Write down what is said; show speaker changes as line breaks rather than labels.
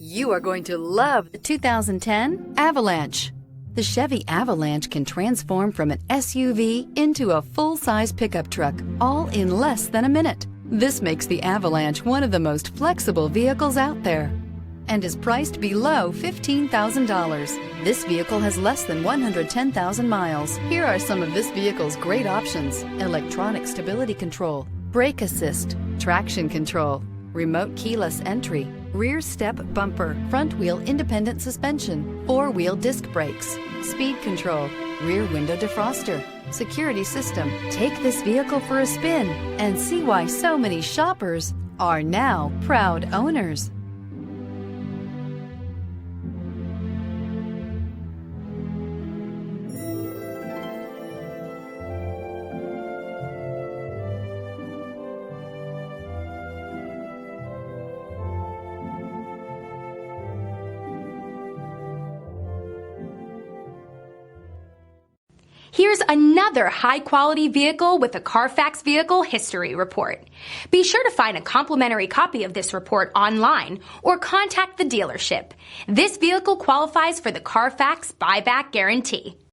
You are going to love the 2010 Avalanche. The Chevy Avalanche can transform from an SUV into a full-size pickup truck, all in less than a minute. This makes the Avalanche one of the most flexible vehicles out there and is priced below $15,000. This vehicle has less than 110,000 miles. Here are some of this vehicle's great options: electronic stability control, brake assist, traction control, remote keyless entry, rear step bumper, front wheel independent suspension, four-wheel disc brakes, speed control, rear window defroster, security system. Take this vehicle for a spin and see why so many shoppers are now proud owners.
Here's another high-quality vehicle with a Carfax Vehicle History Report. Be sure to find a complimentary copy of this report online or contact the dealership. This vehicle qualifies for the Carfax Buyback Guarantee.